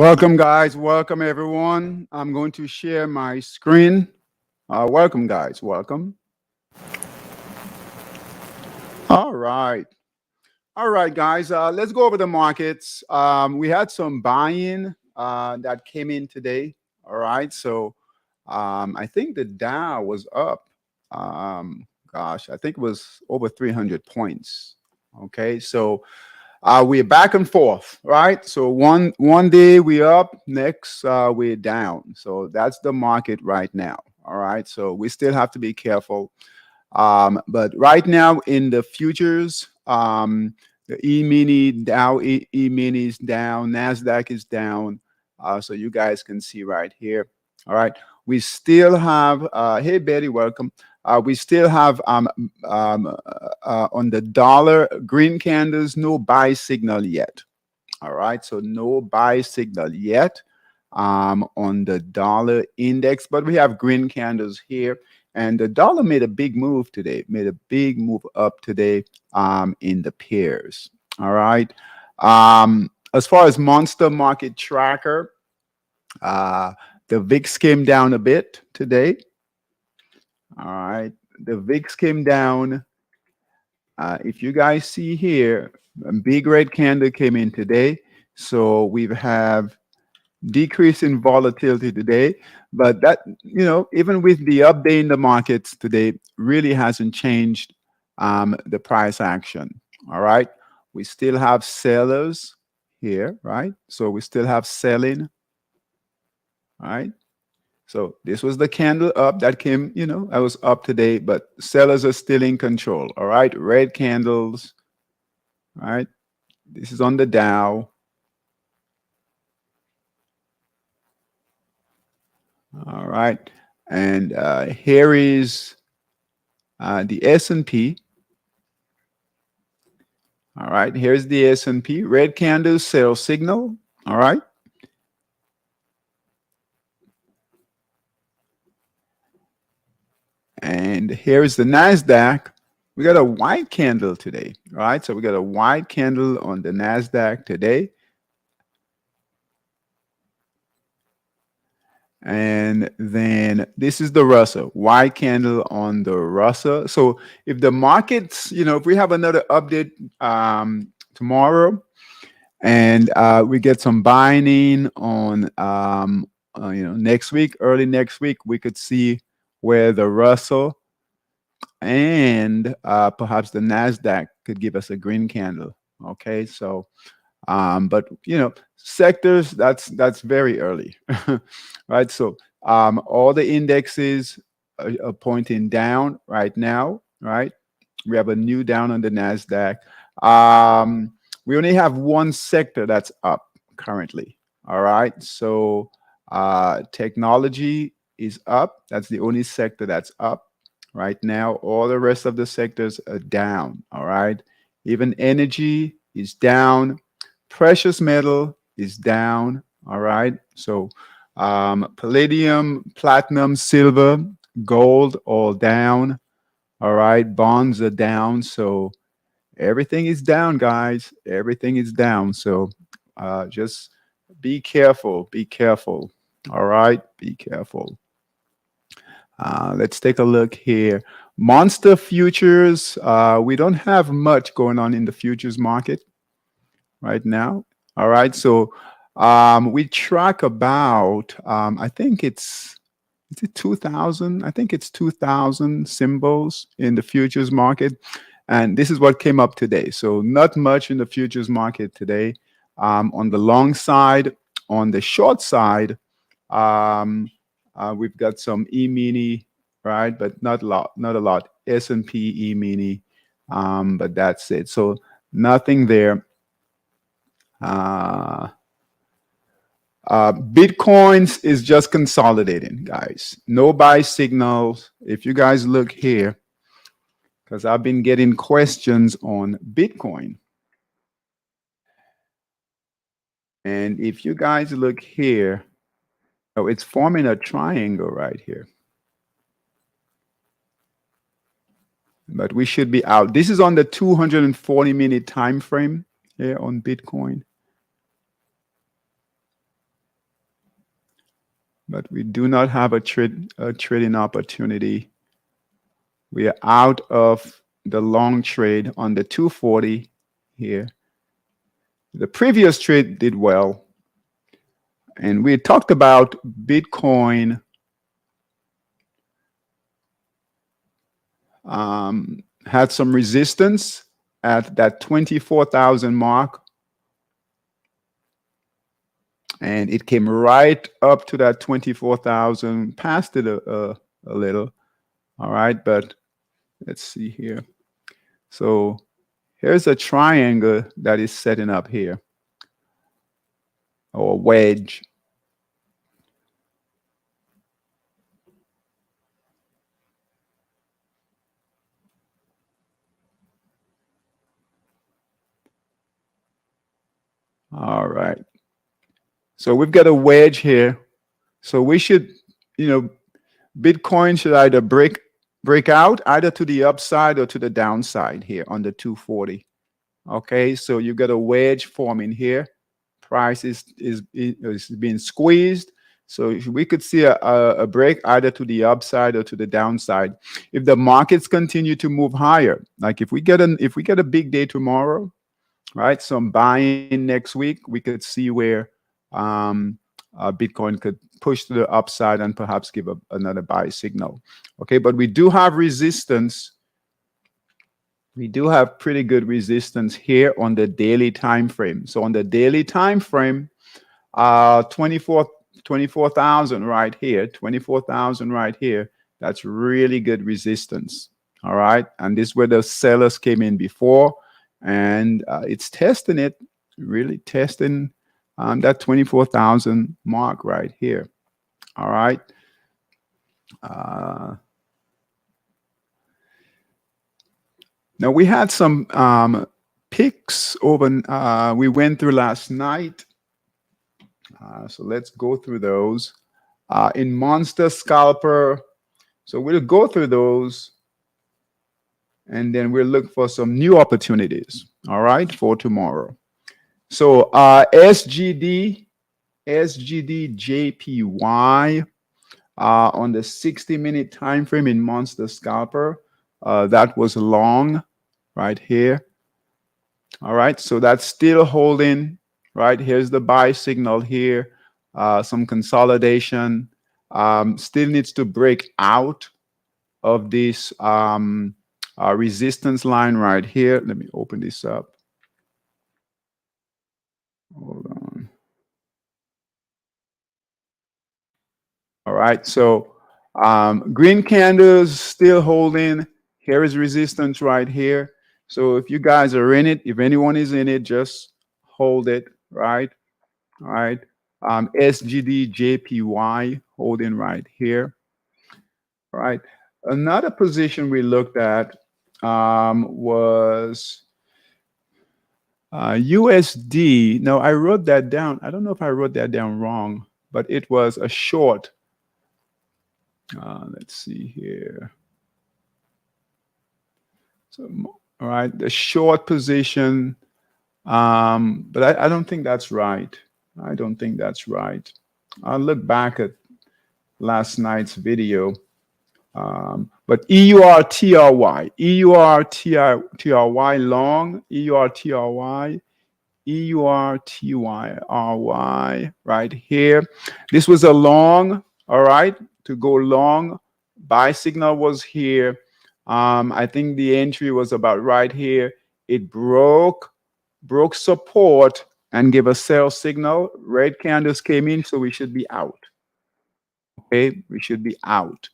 Welcome, guys. Welcome, everyone. I'm going to share my screen. Welcome, guys. Welcome. All right. All right, guys. Let's go over the markets. We had some buy-in that came in today. All right. So I think the Dow was up. I think it was over 300 points. Okay. So we're back and forth, right? So one day we're up, next we're down. So that's the market right now. All right. So we still have to be careful. But right now in the futures, the E-mini Dow E-mini is down, Nasdaq is down. So you guys can see right here. All right. We still have. Hey Betty, welcome. We still have on the dollar green candles, no buy signal yet. All right, so no buy signal yet on the dollar index, but we have green candles here. And the dollar made a big move today, made a big move up today in the pairs. All right. As far as Monster Market Tracker, uh, the VIX came down a bit today. All right. The VIX came down. If you guys see here, a big red candle came in today. So we have decrease in volatility today. But that, even with the update in the markets today, really hasn't changed the price action. All right. We still have sellers here, right? So we still have selling, right? So this was the candle up that came, I was up today, but sellers are still in control. All right. Red candles. All right. This is on the Dow. All right. And here is the S&P. All right. Here's the S&P. Red candle sell signal. All right. And here's the NASDAQ. We got a white candle today. All right. So we got a white candle on the NASDAQ today. And then this is the Russell, white candle on the Russell. So if the markets, if we have another update tomorrow and we get some buying in on, next week, early next week, we could see where the Russell and perhaps the NASDAQ could give us a green candle. Okay. So but sectors, that's very early, right? So all the indexes are pointing down right now, right? We have a new down on the Nasdaq. We only have one sector that's up currently. All right, so technology is up. That's the only sector that's up right now. All the rest of the sectors are down. All right, even energy is down. Precious metal is down. All right. So palladium, platinum, silver, gold, all down. All right. Bonds are down. So everything is down, guys. Everything is down. So just be careful. Be careful. All right. Be careful. Let's take a look here. Monster futures. We don't have much going on in the futures market right now. All right. So we track about, I think is it 2000? I think it's 2000 symbols in the futures market. And this is what came up today. So not much in the futures market today. On the long side, on the short side, we've got some E-mini, right? But not a lot, not a lot. S&P E-mini, but that's it. So nothing there. Bitcoins is just consolidating, guys. No buy signals. If you guys look here, because I've been getting questions on Bitcoin. And if you guys look here, oh, it's forming a triangle right here. But we should be out. This is on the 240-minute time frame here on Bitcoin. but we do not have a trading opportunity. We are out of the long trade on the 240 here. The previous trade did well, and we talked about Bitcoin had some resistance at that 24,000 mark, and it came right up to that 24,000, passed it a little. All right, but let's see here. So here's a triangle that is setting up here, or a wedge. All right. So we've got a wedge here. So we should, Bitcoin should either break out either to the upside or to the downside here on the 240. Okay, so you've got a wedge forming here. Price is being squeezed. So we could see a break either to the upside or to the downside. If the markets continue to move higher, like if we get a big day tomorrow, right? Some buying next week, we could see where Bitcoin could push to the upside and perhaps give another buy signal. Okay, but we do have resistance. We do have pretty good resistance here on the daily time frame. So on the daily time frame, 24,000 right here, 24,000 right here. That's really good resistance. All right, and this is where the sellers came in before, and it's testing it, really testing that 24,000 mark right here. All right. Now we had some picks over. We went through last night, so let's go through those. In Monster Scalper, so we'll go through those, and then we'll look for some new opportunities. All right, for tomorrow. So SGD JPY on the 60-minute time frame in Monster Scalper, that was long right here. All right, so that's still holding. Right, here's the buy signal here. Some consolidation. Still needs to break out of this resistance line right here. Let me open this up. Hold on. All right, so green candles still holding. Here is resistance right here. So if you guys are in it, if anyone is in it, just hold it, right? All right. SGD JPY holding right here. All right. Another position we looked at was USD. No, I wrote that down. I don't know if I wrote that down wrong, but it was a short. Let's see here. So, all right, the short position, but I don't think that's right. I don't think that's right. I'll look back at last night's video. But EURTRY long, EURTYRY right here. This was a long, all right, to go long. Buy signal was here. I think the entry was about right here. It broke support and gave a sell signal. Red candles came in, so we should be out. Okay, we should be out.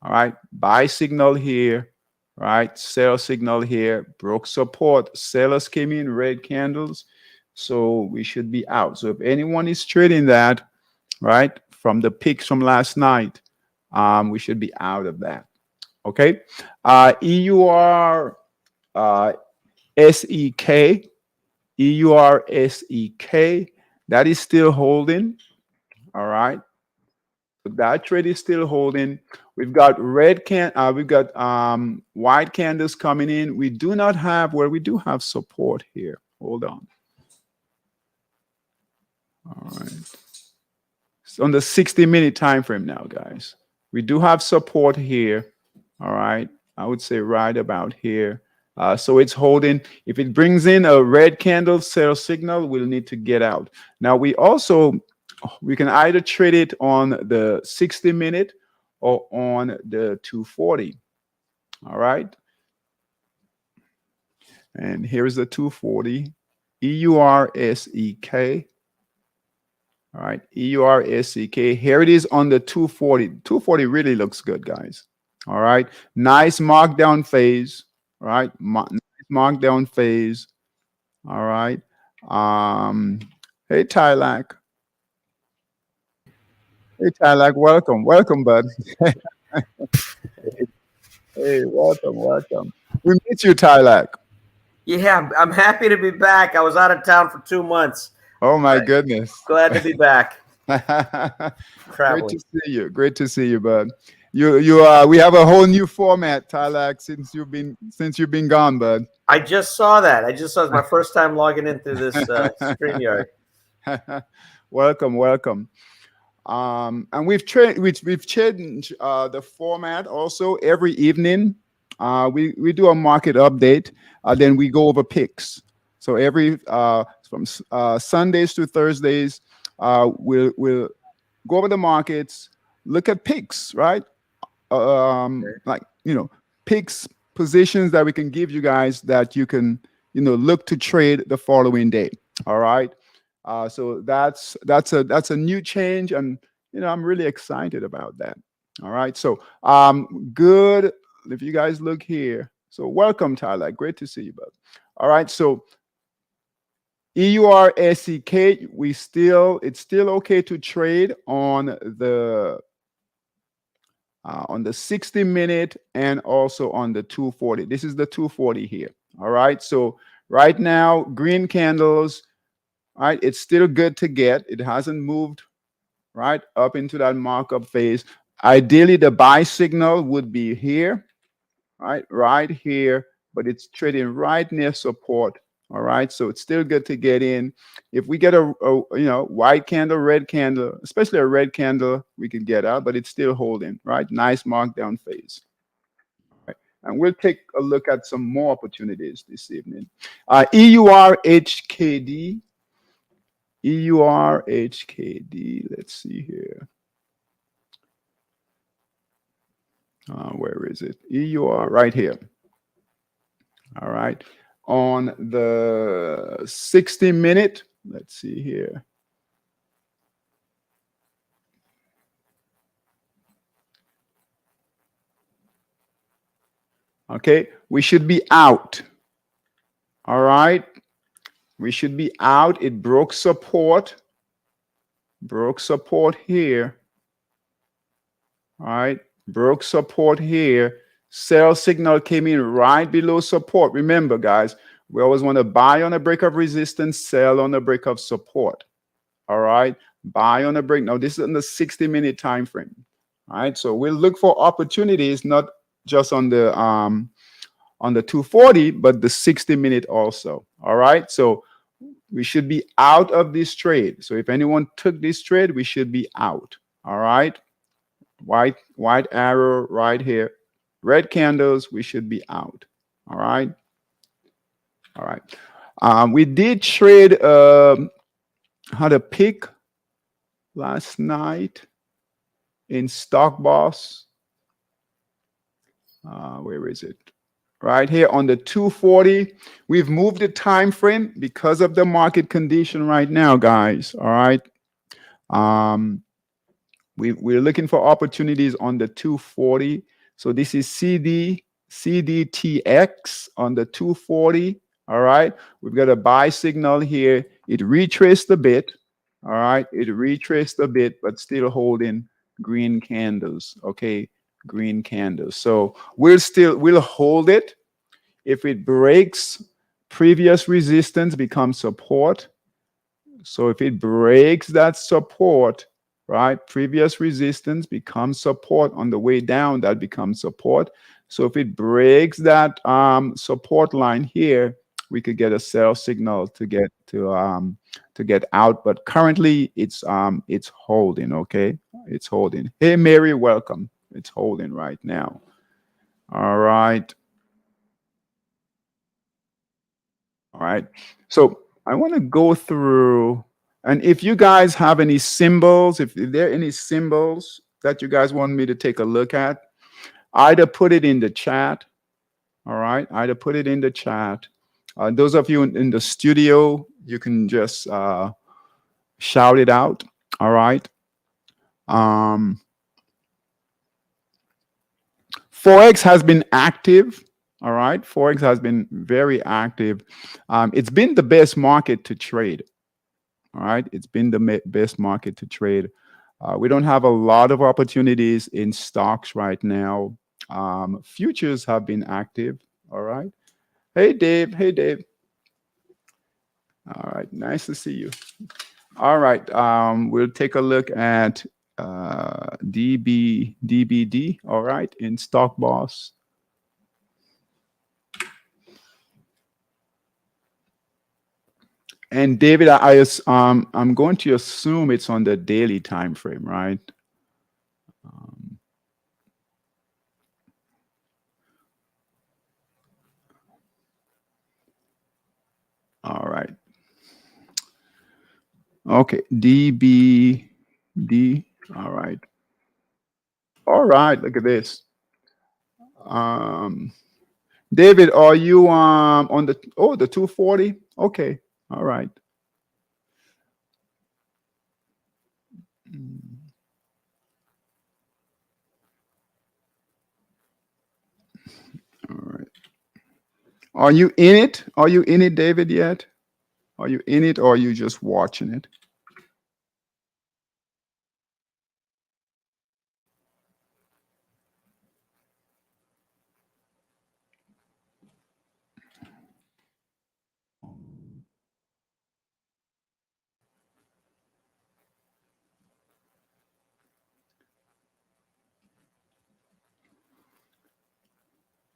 All right, buy signal here, right? Sell signal here, broke support. Sellers came in, red candles, so we should be out. So if anyone is trading that, right, from the picks from last night, we should be out of that. Okay, EUR SEK, EUR SEK, that is still holding. All right. That trade is still holding. We've got white candles coming in. We do not have we do have support here. Hold on. All right. on the 60-minute time frame now, guys. We do have support here. All right. I would say right about here. So it's holding. If it brings in a red candle sell signal, we'll need to get out. Now we can either trade it on the 60-minute or on the 240. All right. And here's the 240. EURSEK. All right, EURSEK. Here it is on the 240. 240 really looks good, guys. All right, nice markdown phase. All right, nice markdown phase. All right. Hey, Tylak. Hey, Tylak. Welcome, bud. Hey, welcome. We miss you, Tylak. Yeah, I'm happy to be back. I was out of town for 2 months. Oh my goodness. Glad to be back. Great to see you. Great to see you, bud. We have a whole new format, Tylak, since you've been gone, bud. I just saw that. It's my first time logging into this StreamYard. Welcome. And we've changed the format also every evening. We do a market update, then we go over picks. So every from Sundays to Thursdays, we'll go over the markets, look at picks, right? Like picks, positions that we can give you guys that you can look to trade the following day. All right. So that's a new change, and I'm really excited about that. All right. So good. If you guys look here, so welcome, Tyler. Great to see you, bud. All right. So EURSEK, it's still okay to trade on the 60-minute and also on the 240. This is the 240 here. All right. So right now, green candles. All right, it's still good to get. It hasn't moved right up into that markup phase. Ideally, the buy signal would be here, right here, but it's trading right near support. All right, so it's still good to get in. If we get a white candle, red candle, especially a red candle, we can get out, but it's still holding. Right, nice markdown phase. Right. And we'll take a look at some more opportunities this evening. EURHKD. EURHKD. Let's see here. Where is it? EUR right here. All right. On the 60-minute, let's see here. Okay, we should be out. All right. We should be out. It broke support here. All right, broke support here. Sell signal came in right below support. Remember, guys, we always want to buy on a break of resistance, sell on a break of support. All right, buy on a break. Now, this is in the 60-minute time frame. All right, so we'll look for opportunities, not just on the 240, but the 60-minute also. All right, so we should be out of this trade. So if anyone took this trade, we should be out. All right. White arrow right here. Red candles, we should be out. All right. All right. We did trade how to pick last night in Stock Boss. Where is it? Right here on the 240. We've moved the time frame because of the market condition right now, guys. All right. We're looking for opportunities on the 240. So this is CDTX on the 240. All right. We've got a buy signal here. It retraced a bit. All right. It retraced a bit, but still holding green candles. Okay. Green candles. So we'll hold it. If it breaks previous resistance, becomes support. So if it breaks that support, right, previous resistance becomes support. On the way down, that becomes support. So if it breaks that support line here, we could get a sell signal to get out, but currently it's holding. Okay, it's holding. Hey, Mary, welcome. It's holding right now. All right. All right. So I want to go through, and if you guys have any symbols, if there are any symbols that you guys want me to take a look at, either put it in the chat. All right. Either put it in the chat. Those of you in the studio, you can just shout it out. All right. Um, Forex has been active. All right. Forex has been very active. It's been the best market to trade. All right. It's been the best market to trade. We don't have a lot of opportunities in stocks right now. Futures have been active. All right. Hey, Dave. Hey, Dave. All right. Nice to see you. All right. We'll take a look at DBD. All right. In Stock Boss. And David, I'm going to assume it's on the daily time frame, right? All right. Okay, DBD. All right. All right. Look at this. Um, David, are you on the the 240? Okay. All right. All right. Are you in it? Are you in it, David, yet? Are you in it or are you just watching it?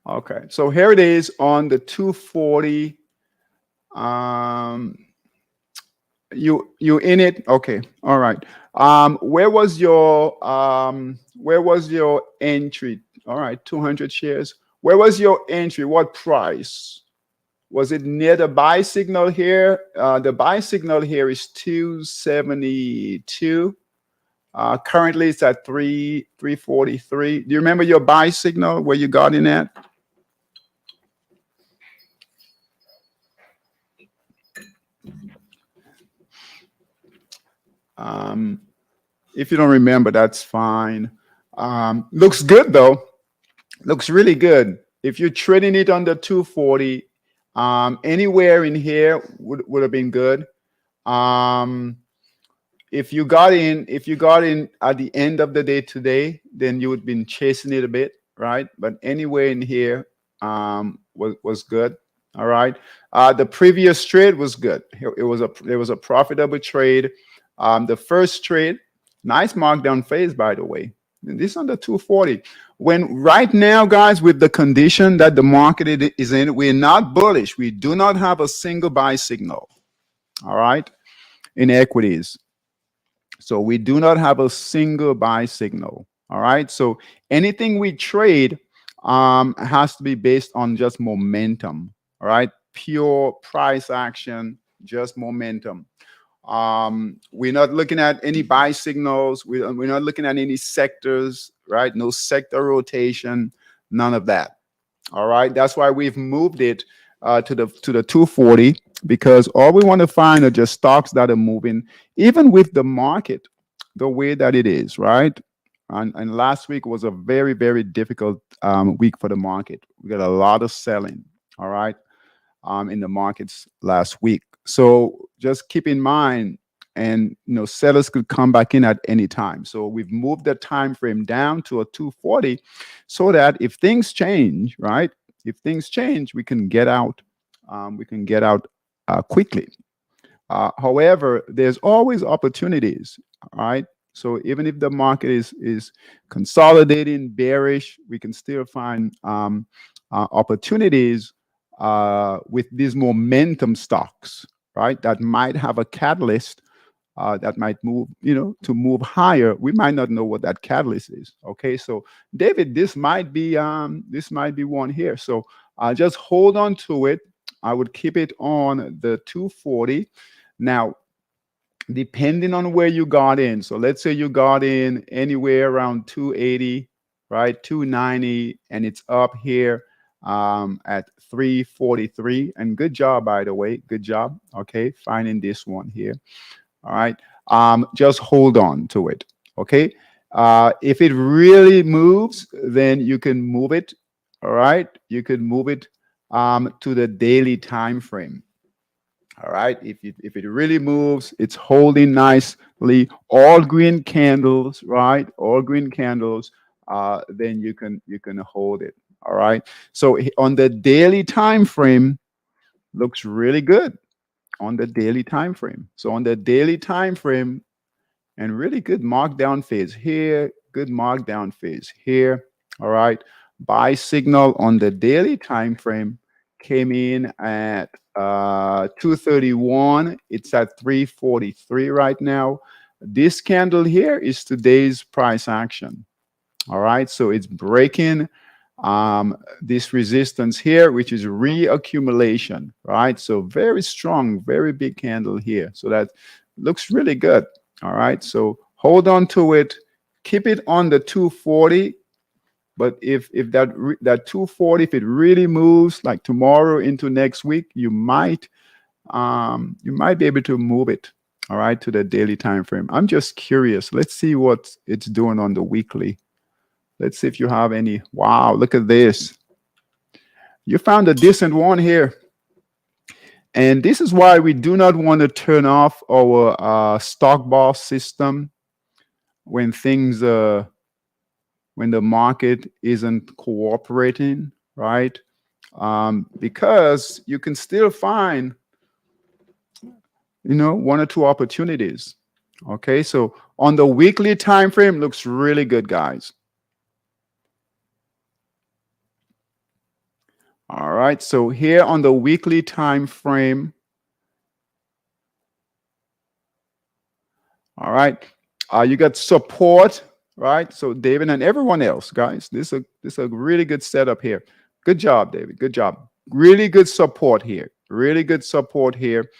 Okay. So here it is on the 240. Um, you in it? Okay. All right. Where was your entry? All right, 200 shares. Where was your entry? What price? Was it near the buy signal here? The buy signal here is 272. Currently it's at 343. Do you remember your buy signal where you got in at? If you don't remember, that's fine. Looks good though. Looks really good. If you're trading it under 240, anywhere in here would have been good. Um, if you got in at the end of the day today, then you would have been chasing it a bit, right? But anywhere in here was good. All right. The previous trade was good. It was a profitable trade. The first trade, nice markdown phase, by the way. And this under 240. When right now, guys, with the condition that the market is in, we're not bullish. We do not have a single buy signal. All right, in equities. So we do not have a single buy signal. All right. So anything we trade has to be based on just momentum. All right. Pure price action, just momentum. We're not looking at any buy signals. We're not looking at any sectors, right? No sector rotation, none of that. All right. That's why we've moved it to the 240, because all we want to find are just stocks that are moving, even with the market the way that it is, right? And last week was a very, very difficult week for the market. We got a lot of selling, all right, in the markets last week. So just keep in mind, and sellers could come back in at any time. So we've moved the time frame down to a 240, so that if things change, right? If things change, we can get out. We can get out quickly. However, there's always opportunities, right? So even if the market is consolidating, bearish, we can still find opportunities with these momentum stocks, right? That might have a catalyst that might move, to move higher. We might not know what that catalyst is. Okay, so David, this might be one here. So just hold on to it. I would keep it on the 240. Now, depending on where you got in. So let's say you got in anywhere around 280, right? 290, and it's up here at 343. And good job, by the way. Good job. Okay, finding this one here. All right. Just hold on to it. Okay. If it really moves, then you can move it. All right. You could move it to the daily time frame. All right. If it really moves, it's holding nicely. All green candles, right? All green candles. Then you can hold it. All right. So on the daily time frame, looks really good on the daily time frame. So on the daily time frame, and really good markdown phase here, good markdown phase here. All right. Buy signal on the daily time frame came in at 231. It's at 343 right now. This candle here is today's price action. All right. So it's breaking this resistance here, which is reaccumulation, right? So very strong, very big candle here. So that looks really good. All right. So hold on to it. Keep it on the 240. But if that 240, if it really moves like tomorrow into next week, you might be able to move it. All right, to the daily time frame. I'm just curious. Let's see what it's doing on the weekly. Let's see if you have any. Wow, look at this. You found a decent one here. And this is why we do not want to turn off our stock bar system when when the market isn't cooperating, right? Because you can still find, one or two opportunities. Okay, so on the weekly time frame, looks really good, guys. All right, so here on the weekly time frame, all right, you got support, right? So David and everyone else, guys, this is a really good setup here. Good job, David. Good job. Really good support here. Really good support here.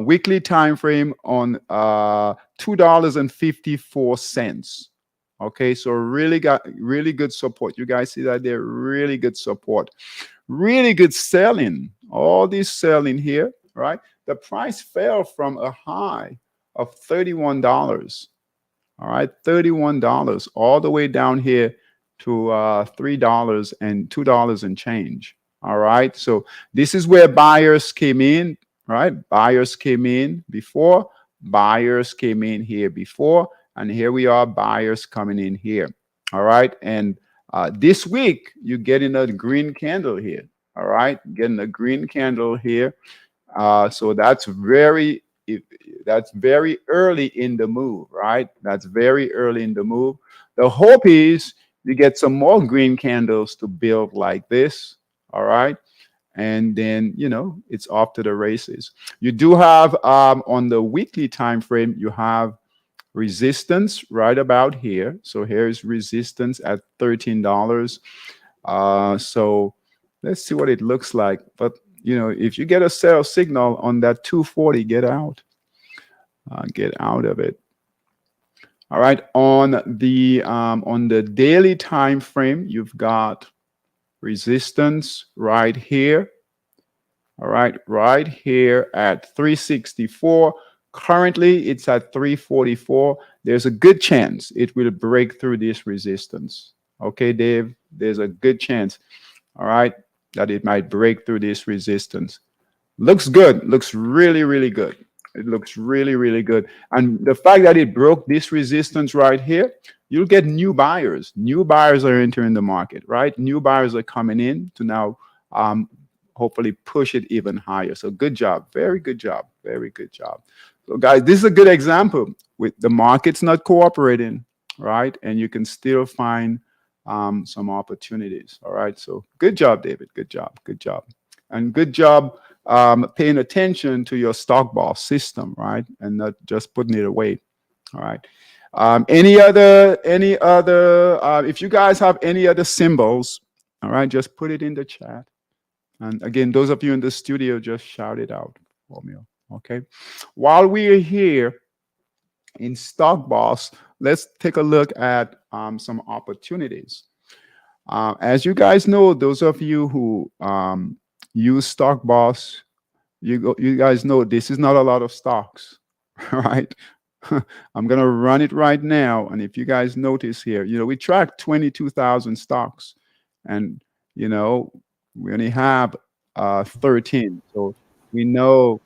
Weekly time frame on $2.54. Okay, so really got really good support. You guys see that there? Really good support. Really good selling. All this selling here, right? The price fell from a high of $31. All right, $31 all the way down here to $3 and $2 and change. All right, so this is where buyers came in, right? Buyers came in before, buyers came in here before, and here we are, buyers coming in here. All right, and this week you're getting a green candle here. All right, getting a green candle here. So that's very early in the move, right? That's very early in the move. The hope is you get some more green candles to build like this, all right? And then, it's off to the races. You do have, on the weekly time frame, you have resistance right about here. So here's resistance at $13. So let's see what it looks like. But if you get a sell signal on that 240, get out. Get out of it. All right. On the daily time frame, you've got resistance right here. All right, right here at 364. Currently, it's at 344. There's a good chance it will break through this resistance. Okay, Dave, there's a good chance, all right, that it might break through this resistance. Looks good. Looks really, really good. It looks really, really good. And the fact that it broke this resistance right here, you'll get new buyers. New buyers are entering the market, right? New buyers are coming in to now hopefully push it even higher. So good job. Very good job. Very good job. So guys, this is a good example. With the market's not cooperating, right? And you can still find some opportunities. All right. So good job, David. Good job. Good job. And good job paying attention to your stock boss system, right? And not just putting it away. All right. If you guys have any other symbols, all right, just put it in the chat. And again, those of you in the studio, just shout it out for me. Okay. While we are here in Stock Boss, let's take a look at some opportunities. As you guys know, those of you who use Stock Boss, you guys know this is not a lot of stocks, right? I'm gonna run it right now, and if you guys notice here, we track 22,000 stocks, and we only have 13, so we know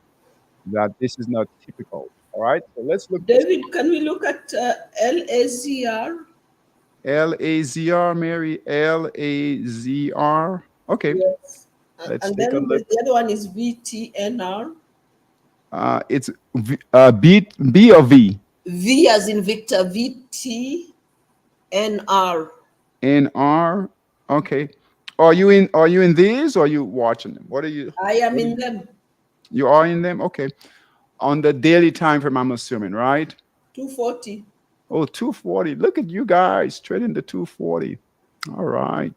that this is not typical. All right, so let's look at David, can we look at LAZR? LAZR, Mary, LAZR. Okay, Yes. let's And take a then look. the other one is VTNR. It's B or V? V as in Victor, VTNR. NR. Okay. Are you in these or are you watching them? What are you I am what are in you, them. you are in them? Okay. On the daily time frame, I'm assuming, right? 240. Oh, 240. Look at you guys trading the 240. All right.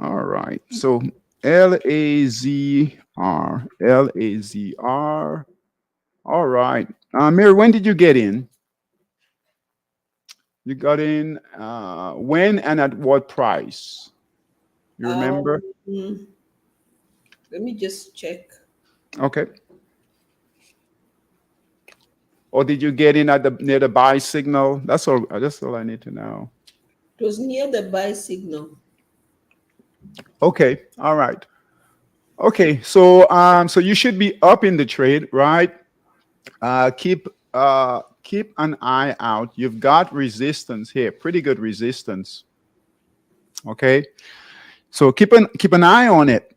All right. So LAZR. LAZR. All right. Mary, when did you get in? You got in when and at what price? You remember? Mm, let me just check. Okay. Or did you get in at the near the buy signal? That's all. That's all I need to know. It was near the buy signal. Okay. All right. Okay. So you should be up in the trade, right? Keep an eye out. You've got resistance here, pretty good resistance. Okay. So keep an eye on it.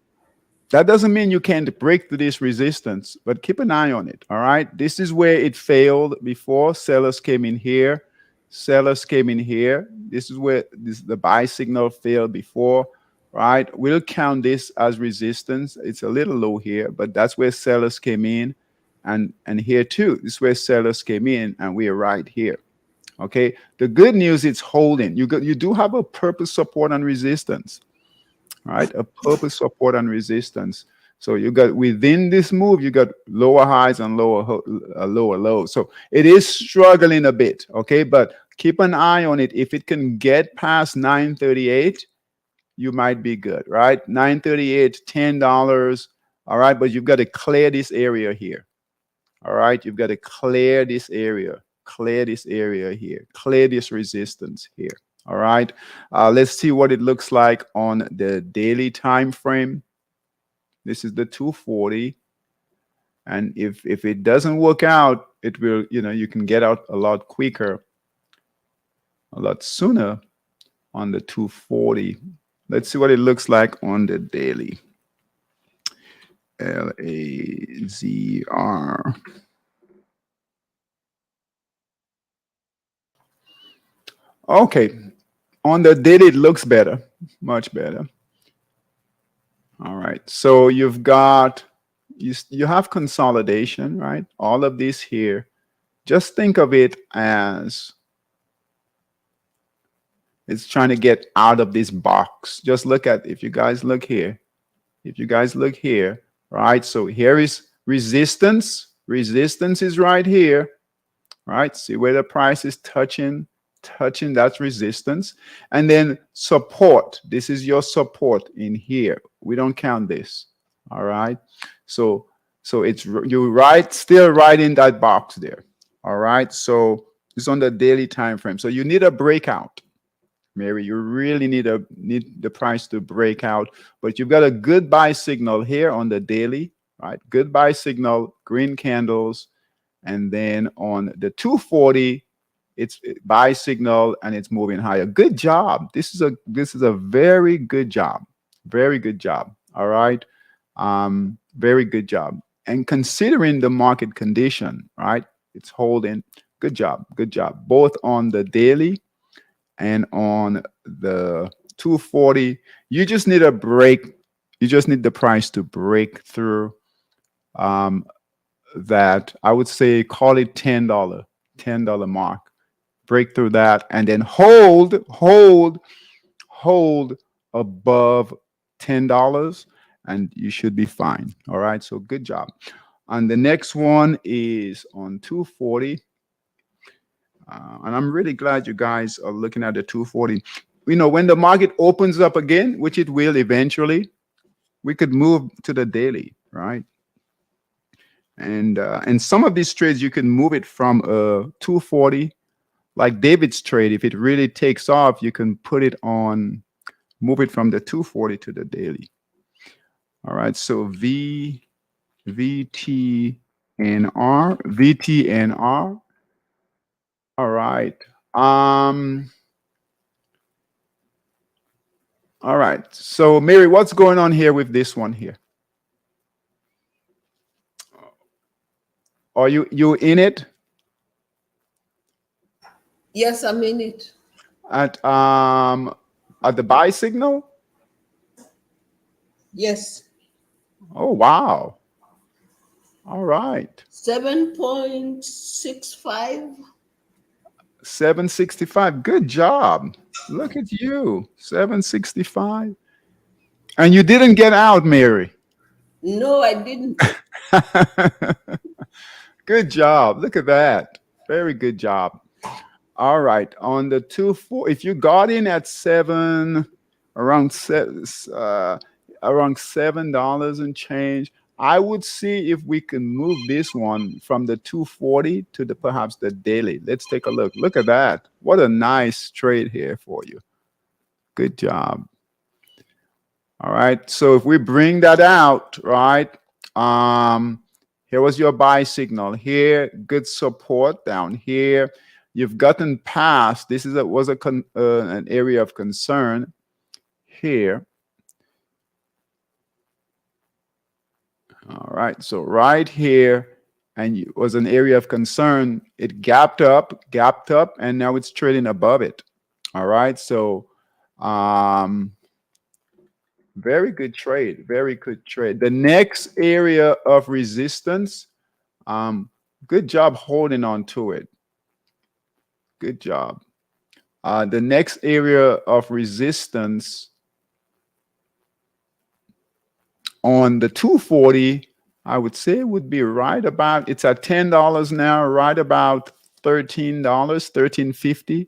That doesn't mean you can't break through this resistance, but keep an eye on it. All right. This is where it failed before. Sellers came in here. Sellers came in here. This is where the buy signal failed before. Right. We'll count this as resistance. It's a little low here, but that's where sellers came in. And here too. This is where sellers came in, and we are right here. Okay. The good news, it's holding. You do have a purpose support and resistance. Right, a purpose support and resistance. So you got within this move, you got lower highs and lower lows. So it is struggling a bit, okay, but keep an eye on it. If it can get past 938, you might be good, right? 938, $10. All right, but you've got to clear this area here. All right, you've got to clear this area here, clear this resistance here. All right, let's see what it looks like on the daily time frame. This is the 240, and if it doesn't work out, it will, you can get out a lot quicker, a lot sooner on the 240. Let's see what it looks like on the daily. LAZR. Okay, on the daily, it looks better, much better. All right, so you've got, you have consolidation, right? All of this here. Just think of it as it's trying to get out of this box. Just look at, if you guys look here, right? So here is resistance. Resistance is right here, right? See where the price is touching, that's resistance. And then support, this is your support in here. We don't count this. All right, so it's, you're still right in that box there. All right, so it's on the daily time frame. So you need a breakout, Mary. You really need the price to break out, but you've got a good buy signal here on the daily, right? Good buy signal, green candles. And then on the 240, it's buy signal and it's moving higher. Good job. This is a very good job. Very good job. All right. Very good job. And considering the market condition, right? It's holding. Good job. Good job. Both on the daily and on the 240. You just need a break. You just need the price to break through that. I would say call it $10 mark. Break through that and then hold above $10 and you should be fine. All right. So good job. And the next one is on 240. And I'm really glad you guys are looking at the 240. You know, when the market opens up again, which it will eventually, we could move to the daily, right? And some of these trades you can move it from 240, like David's trade. If it really takes off, you can put it on, move it from the 240 to the daily. All right. So VTNR. All right. All right. So Mary, what's going on here with this one here? Are you in it? Yes, I'm in it. At the buy signal? Yes. Oh wow. All right. 7.65. 765. Good job. Look at you. 765. And you didn't get out, Mary. No, I didn't. Good job. Look at that. Very good job. All right. On the 2-4, if you got in at around $7 and change, I would see if we can move this one from the 240 to the perhaps the daily. Let's take a look. Look at that. What a nice trade here for you. Good job. All right. So if we bring that out, right? Here was your buy signal. Here, good support down here. You've gotten past. This is an area of concern here. All right. So right here, and it was an area of concern. It gapped up, and now it's trading above it. All right. So very good trade. Very good trade. The next area of resistance, good job holding on to it. Good job. The next area of resistance on the 240, I would say would be right about, it's at $10 now, right about $13, $13.50.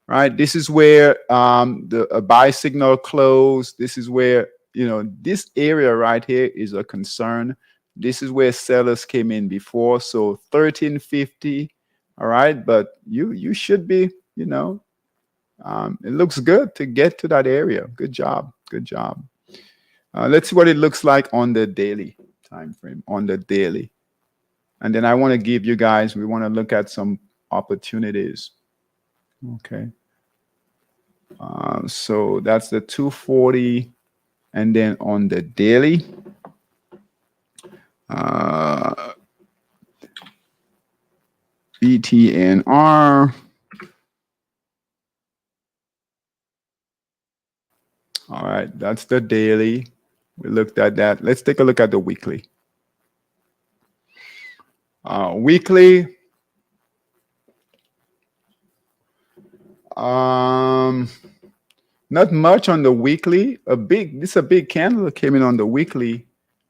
Right. This is where a buy signal closed. This is where, you know, this area right here is a concern. This is where sellers came in before. So 13.50. All right. But you should be, you know, it looks good to get to that area. Good job. Good job. Let's see what it looks like on the daily time frame, on the daily. And then I want to give you guys, we want to look at some opportunities. Okay. So that's the 240. And then on the daily, BTNR. All right, that's the daily. We looked at that. Let's take a look at the weekly. Weekly. Not much on the weekly. This is a big candle that came in on the weekly.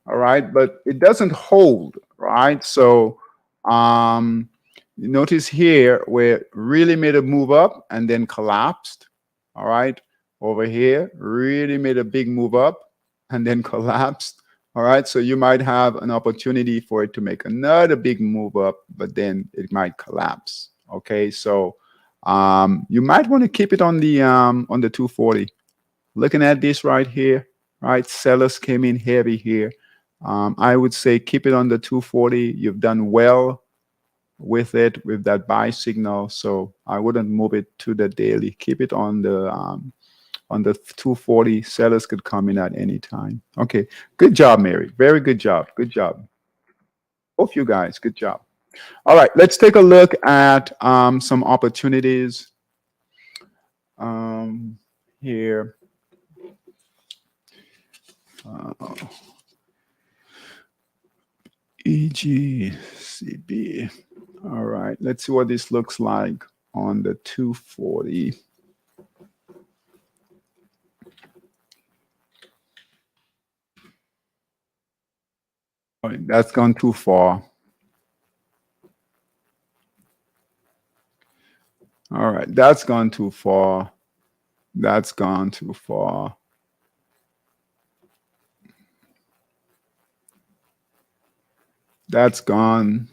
All right, but it doesn't hold, right? So you notice here where it really made a move up and then collapsed. All right, over here really made a big move up and then collapsed. All right, so you might have an opportunity for it to make another big move up, but then it might collapse. Okay, so you might want to keep it on the 240. Looking at this right here, right? Sellers came in heavy here. I would say keep it on the 240. You've done well with it, with that buy signal. So I wouldn't move it to the daily. Keep it on the 240. Sellers could come in at any time. Okay, good job, Mary. Very good job. Good job. Both you guys, good job. All right, let's take a look at some opportunities here. EGCB. All right, let's see what this looks like on the 240. All right, that's gone too far. All right, that's gone too far. That's gone too far. That's gone.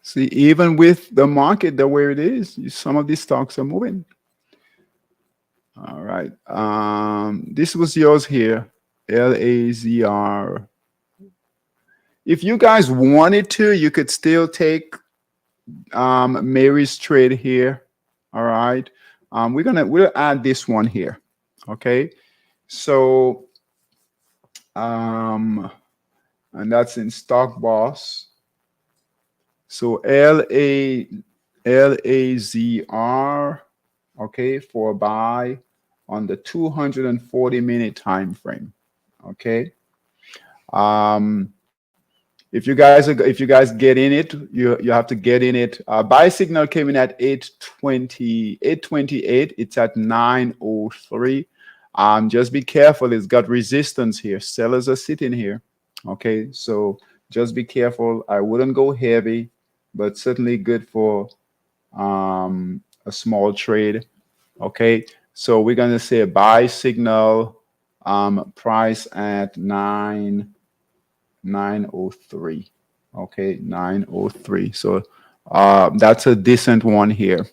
See, even with the market the way it is, some of these stocks are moving. All right. This was yours here, LAZR. If you guys wanted to, you could still take Mary's trade here. All right. We'll add this one here. Okay. So and that's in Stock Boss. So LAZR, okay, for a buy on the 240-minute time frame. Okay. If you guys get in it, you have to get in it. Buy signal came in at 8:20, 8:28. It's at 9:03. Just be careful. It's got resistance here. Sellers are sitting here. Okay, so just be careful. I wouldn't go heavy, but certainly good for a small trade. Okay, so we're gonna say a buy signal, price at 903. Okay, 903. So that's a decent one here.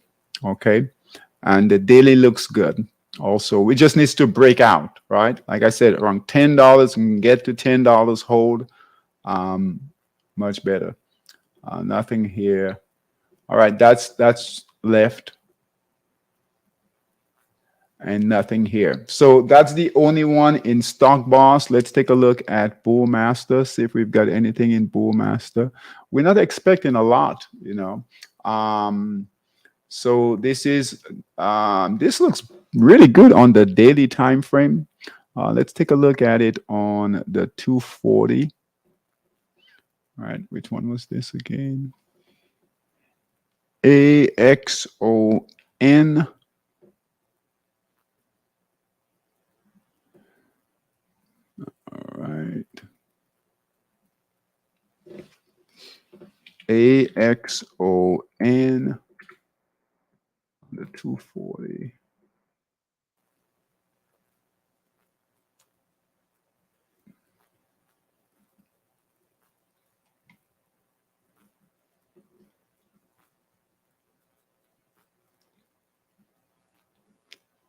Okay, and the daily looks good. Also, we just needs to break out, right? Like I said, around $10, we can get to $10, hold, much better. Nothing here. All right, that's left, and nothing here. So that's the only one in Stock Boss. Let's take a look at Bullmaster, see if we've got anything in Bullmaster. We're not expecting a lot, you know. So this is this looks really good on the daily time frame. Let's take a look at it on the 240. All right, which one was this again? AXON. All right. AXON, the 240.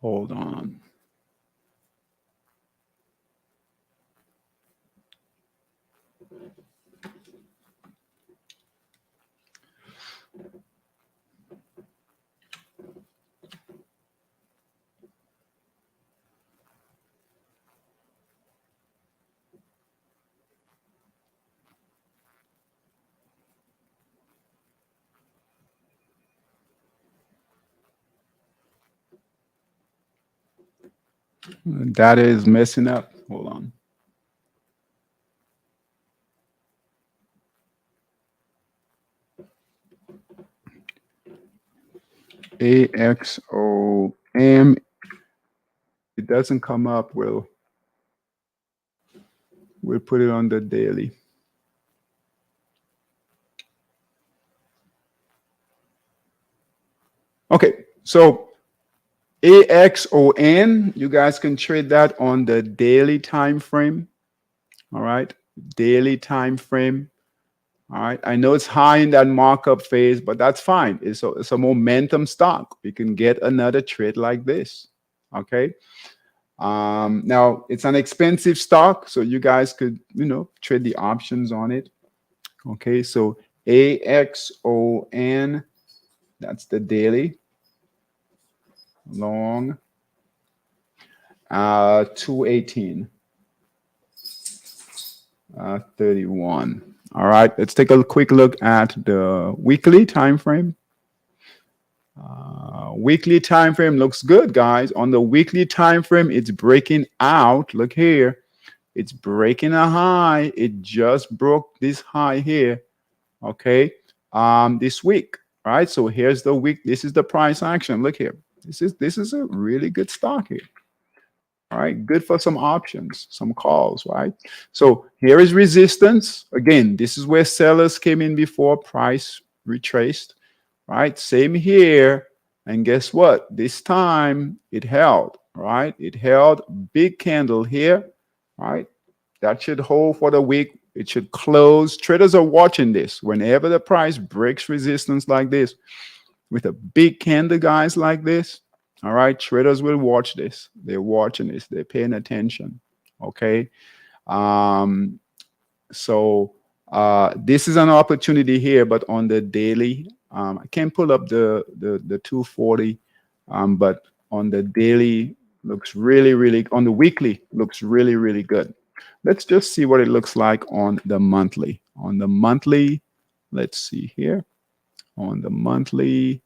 Hold on. Data is messing up. Hold on. AXOM. It doesn't come up. We'll put it on the daily. Okay, so AXON, you guys can trade that on the daily time frame. All right, daily time frame. All right, I know it's high in that markup phase, but that's fine. It's a momentum stock. We can get another trade like this. Okay. Now it's an expensive stock, so you guys could, you know, trade the options on it. Okay, so AXON, that's the daily long, 218, 31. All right, let's take a quick look at the weekly time frame. Weekly time frame looks good, guys. On the weekly time frame, it's breaking out. Look here. It's breaking a high. It just broke this high here. Okay. This week. Right. So here's the week. This is the price action. Look here. This is a really good stock here. All right, good for some options, some calls, right? So here is resistance. Again, this is where sellers came in before, price retraced, right? Same here. And guess what? This time it held, right? It held big candle here, right? That should hold for the week. It should close. Traders are watching this. Whenever the price breaks resistance like this, with a big candle, guys, like this, all right, traders will watch this. They're watching this. They're paying attention. Okay. Um, so this is an opportunity here, but on the daily, I can't pull up the 240, but on the daily looks really, on the weekly looks really good. Let's just see what it looks like on the monthly. On the monthly, let's see here. On the monthly,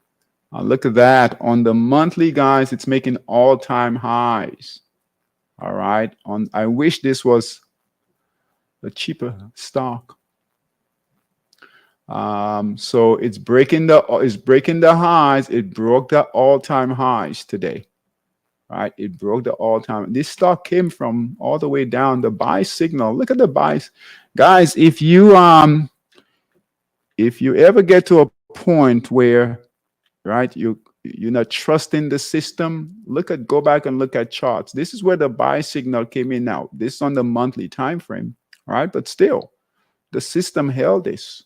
look at that. On the monthly, guys, it's making all-time highs. All right. I wish this was a cheaper stock. So it's breaking the highs. It broke the all-time highs today. Right? It broke the all-time. This stock came from all the way down the buy signal. Look at the buys. Guys, if you ever get to a point where, right, you're not trusting the system, go back and look at charts. This is where the buy signal came in now. This is on the monthly time frame, right? But still, the system held this,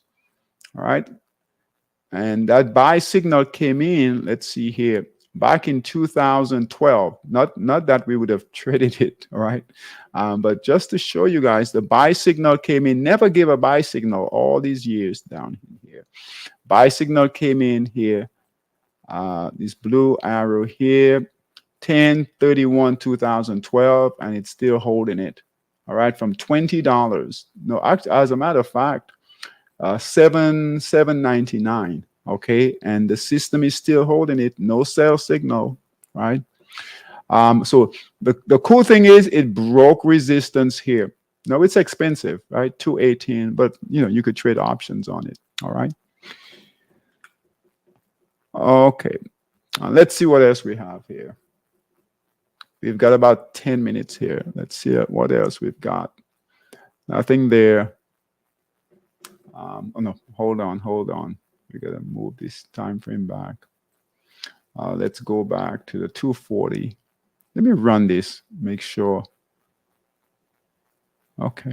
all right? And that buy signal came in, let's see here, back in 2012. Not that we would have traded it, all right? But just to show you guys, the buy signal came in, never gave a buy signal all these years down here. Buy signal came in here. This blue arrow here, 10/31/2012, and it's still holding it. All right, from $20. No, as a matter of fact, $7.99. Okay, and the system is still holding it. No sell signal. Right. So the cool thing is it broke resistance here. No, it's expensive, right? 218, but you could trade options on it. All right. Okay. Let's see what else we have here. We've got about 10 minutes here. Let's see what else we've got. Nothing there. Oh no, hold on. We gotta move this time frame back. Let's go back to the 240. Let me run this, make sure. Okay.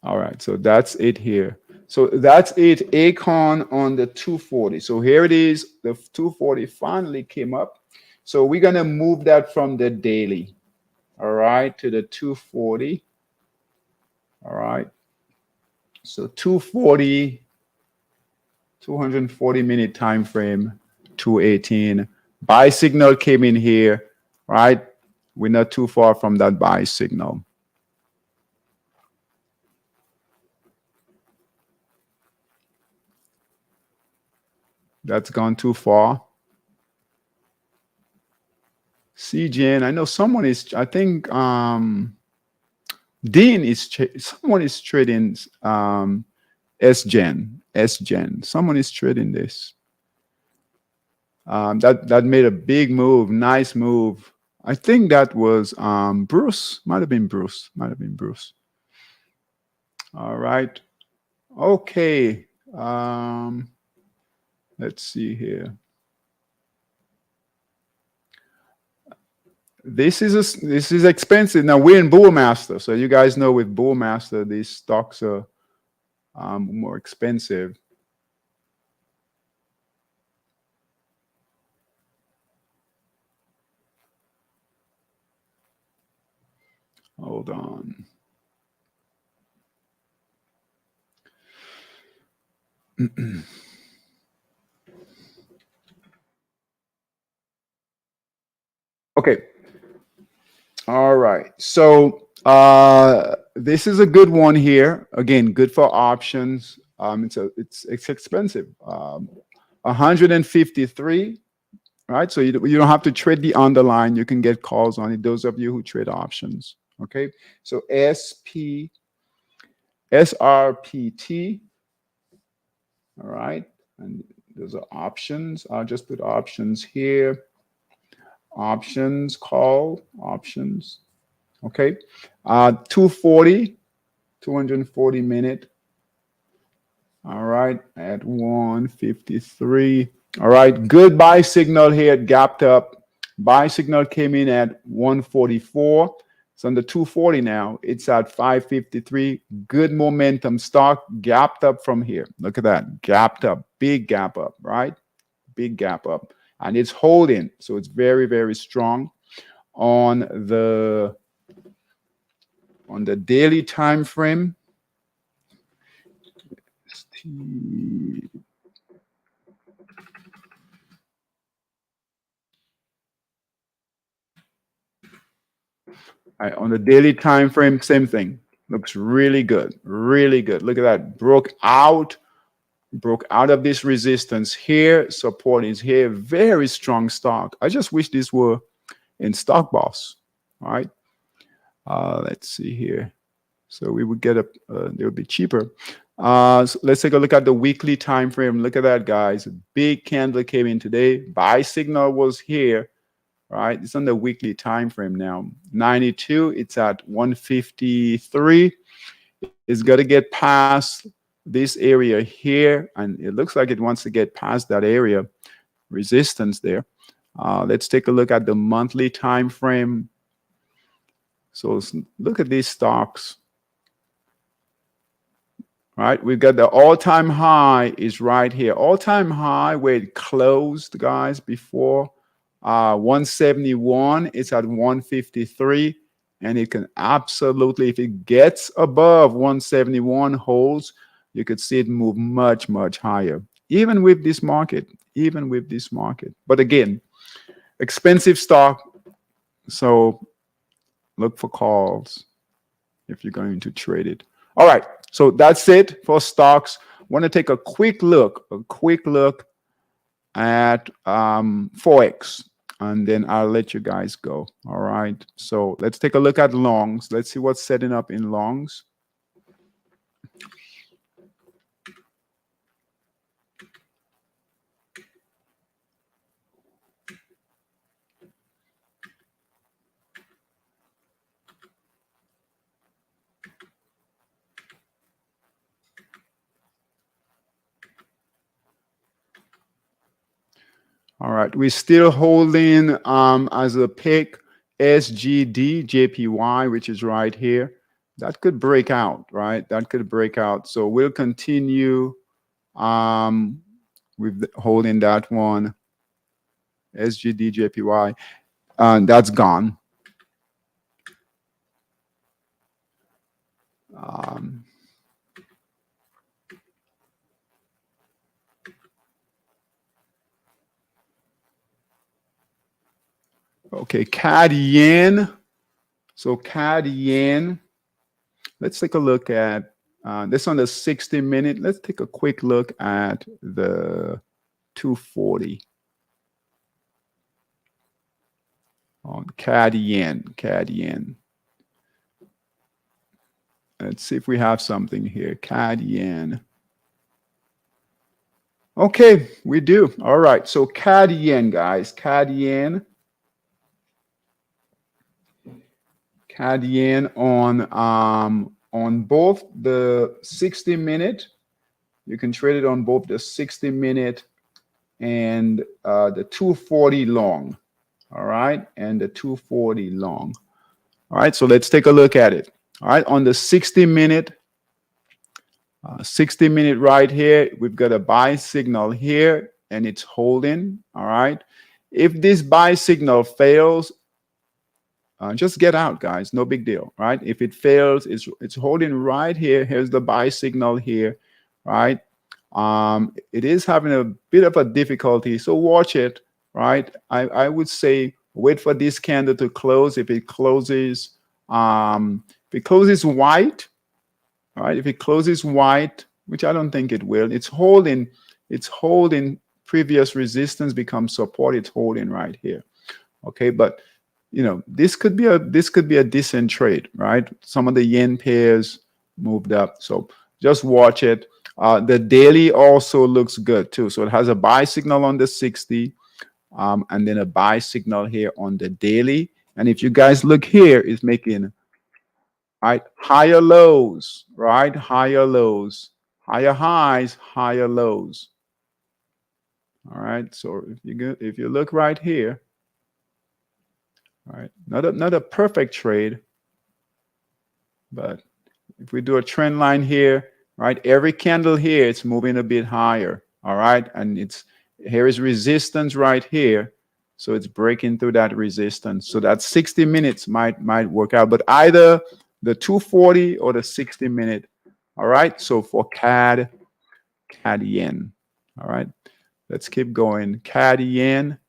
All right, so that's it here. So that's it, Acon on the 240. So here it is, the 240 finally came up. So we're gonna move that from the daily, all right, to the 240. All right. So 240, 240-minute time frame, 218. Buy signal came in here, right? We're not too far from that buy signal. That's gone too far. CGN, I know someone is, I think Dean is, someone is trading SGen. Someone is trading this. That made a big move, nice move. I think that was Bruce. Might have been Bruce. All right. Okay. Let's see here. This is expensive. Now we're in Bullmaster, so you guys know with Bullmaster these stocks are more expensive. Hold on. Okay. All right. So this is a good one here. Again, good for options. It's expensive. 153. Right, so you don't have to trade the underlying. You can get calls on it. Those of you who trade options. Okay, so SRPT. All right, and those are options. I'll just put options here. Options call options. Okay, 240, 240 minute. All right, at 153. All right, good buy signal here. It gapped up. Buy signal came in at 144. It's on the 240 now. It's at 553. Good momentum. Stock gapped up from here. Look at that. Gapped up. Big gap up, right? Big gap up. And it's holding. So it's very, very strong on the daily time frame. Right, on the daily time frame, same thing. Looks really good. Really good. Look at that. Broke out of this resistance here. Support is here. Very strong stock. I just wish this were in Stock Boss. All right. Let's see here. So we would get they would be cheaper. So let's take a look at the weekly time frame. Look at that, guys. Big candle came in today. Buy signal was here. Right, it's on the weekly time frame now. 92, it's at 153. It's got to get past this area here, and it looks like it wants to get past that area resistance there. Let's take a look at the monthly time frame. So look at these stocks. Right, we've got the all-time high is right here. All-time high where it closed, guys, before 171. It's at 153, and it can absolutely, if it gets above 171, holds, you could see it move much, much higher, even with this market. But again, expensive stock, so look for calls if you're going to trade it. All right, so that's it for stocks. Want to take a quick look at Forex, and then I'll let you guys go. All right, so let's take a look at longs. Let's see what's setting up in longs. All right, we're still holding as a pick SGD JPY, which is right here. That could break out, right? That could break out. So we'll continue with holding that one. SGD JPY, that's gone. Okay, CAD yen. So CAD yen. Let's take a look at this on the 60-minute. Let's take a quick look at the 240 on CAD yen. Let's see if we have something here. CAD yen. Okay, we do. All right. So CAD yen, guys. CAD yen on both the 60-minute. You can trade it on both the 60-minute and the 240 long. All right, and the 240 long. All right, so let's take a look at it. All right, on the 60-minute, 60-minute right here, we've got a buy signal here, and it's holding. All right, if this buy signal fails, just get out, guys. No big deal, right? If it fails, it's holding right here. Here's the buy signal here, right? It is having a bit of a difficulty, so watch it, right? I would say wait for this candle to close. If it closes If it closes white, all right, if it closes white, which I don't think it will, it's holding previous resistance becomes support, it's holding right here. Okay, but you know, this could be a decent trade, right? Some of the yen pairs moved up, so just watch it. The daily also looks good too, so it has a buy signal on the 60, and then a buy signal here on the daily. And if you guys look here, it's making right higher lows, right? Higher lows, higher highs, higher lows. All right, so if you look right here, all right, not a perfect trade, but if we do a trend line here, right, every candle here, it's moving a bit higher, all right, and here is resistance right here, so it's breaking through that resistance. So that 60 minutes might work out, but either the 240 or the 60-minute. All right, so for CAD yen, all right, let's keep going. CAD yen.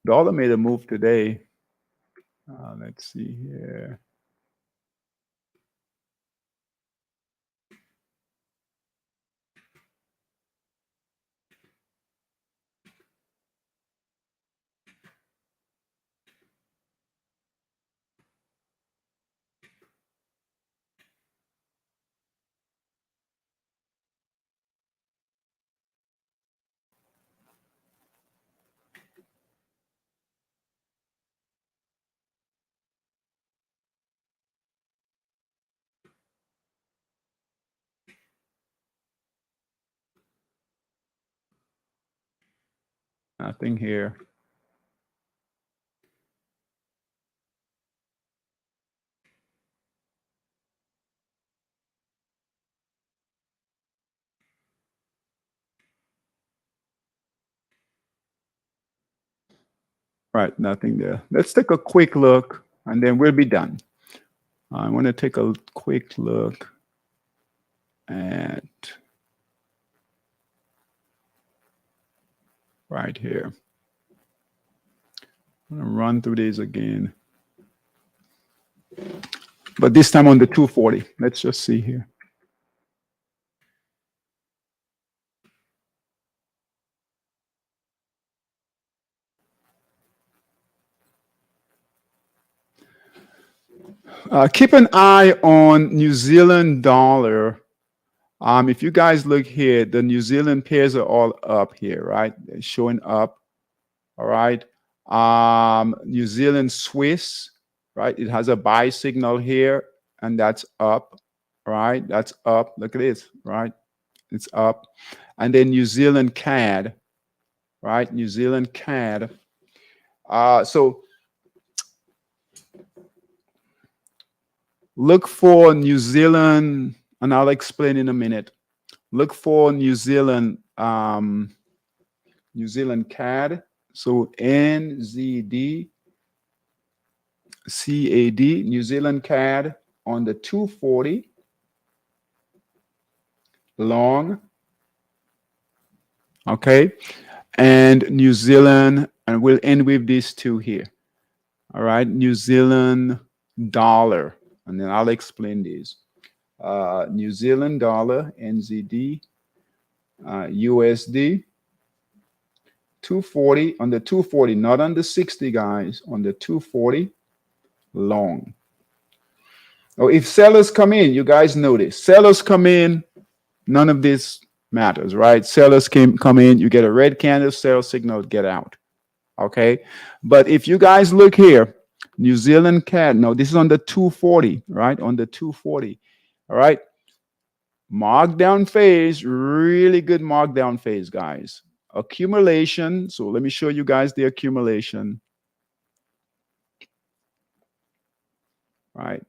Dollar made a move today. Let's see here. Nothing here. Right, nothing there. Let's take a quick look, and then we'll be done. I want to take a quick look at right here. I'm going to run through these again, but this time on the 240. Let's just see here. Keep an eye on New Zealand dollar. If you guys look here, the New Zealand pairs are all up here, right? They're showing up. All right. New Zealand Swiss, right? It has a buy signal here, and that's up, right? That's up. Look at this, right? It's up. And then New Zealand CAD, right? New Zealand CAD. So look for New Zealand, and I'll explain in a minute. Look for New Zealand CAD. So NZD CAD, New Zealand CAD on the 240 long. Okay. And New Zealand, and we'll end with these two here. All right. New Zealand dollar. And then I'll explain these. New Zealand dollar, NZD, USD, 240 on the 240, not on the 60, guys, on the 240 long. Oh, if sellers come in, you guys know this. Sellers come in, none of this matters, right? Sellers come in, you get a red candle, sell signal, get out. Okay. But if you guys look here, New Zealand CAD, no, this is on the 240, right? On the 240. All right. Markdown phase, really good markdown phase, guys. Accumulation. So let me show you guys the accumulation. Right.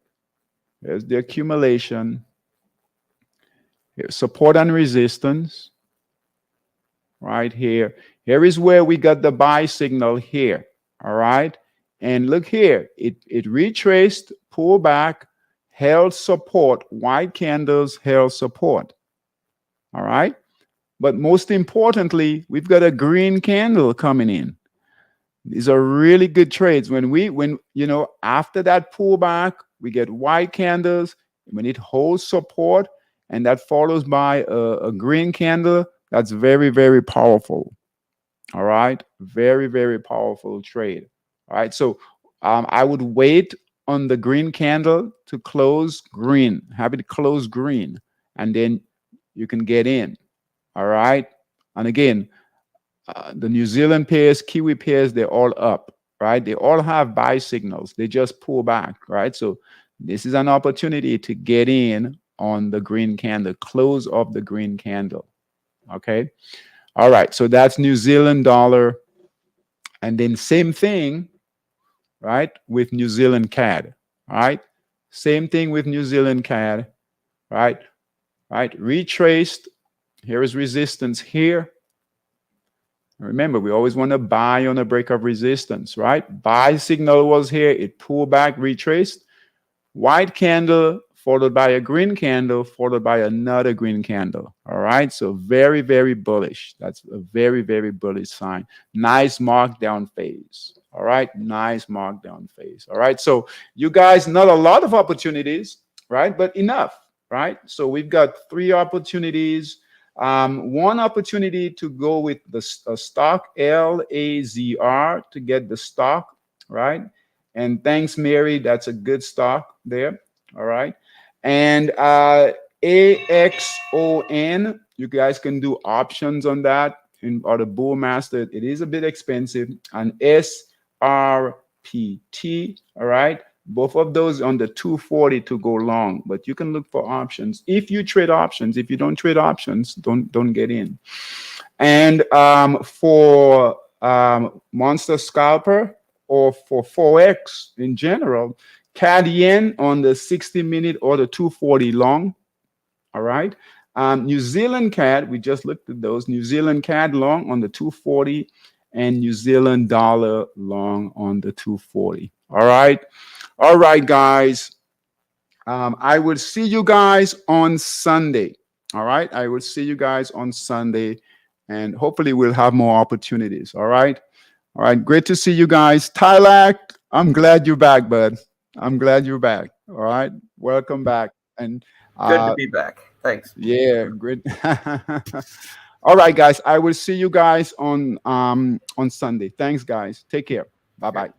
There's the accumulation. Here's support and resistance. Right here. Here is where we got the buy signal here. All right. And look here. It retraced, pulled back, held support. White candles held support. All right. But most importantly, we've got a green candle coming in. These are really good trades. When after that pullback, we get white candles. When it holds support and that follows by a green candle, that's very, very powerful. All right. Very, very powerful trade. All right. So I would wait on the green candle to close green, have it close green, and then you can get in. All right. And again, the New Zealand pairs, Kiwi pairs, they're all up, right? They all have buy signals. They just pull back, right? So this is an opportunity to get in on the green candle, close of the green candle. Okay. All right. So that's New Zealand dollar. And then same thing, right, with New Zealand CAD. All right. Same thing with New Zealand CAD, right? Right. Retraced. Here is resistance here. Remember, we always want to buy on a break of resistance, right? Buy signal was here. It pulled back, retraced. White candle followed by a green candle, followed by another green candle. All right. So very, very bullish. That's a very, very bullish sign. Nice markdown phase. All right. Nice markdown phase. All right. So you guys, not a lot of opportunities, right? But enough, right? So we've got 3 opportunities. One opportunity to go with the stock LAZR to get the stock, right? And thanks, Mary. That's a good stock there. All right. And AXON, you guys can do options on that or the bull master. It is a bit expensive. And SRPT, all right. Both of those on the 240 to go long, but you can look for options. If you trade options, if you don't trade options, don't get in. And for Monster Scalper or for Forex in general, CAD yen on the 60-minute or the 240 long. All right. New Zealand CAD, we just looked at those. New Zealand CAD long on the 240 and New Zealand dollar long on the 240. All right. All right, guys. I will see you guys on Sunday. All right. I will see you guys on Sunday, and hopefully we'll have more opportunities. All right. All right. Great to see you guys. Tylak, I'm glad you're back, bud. I'm glad you're back. All right. Welcome back. And Good to be back. Thanks. yeah, great. All right, guys. I will see you guys on Sunday. Thanks, guys. Take care. Bye bye.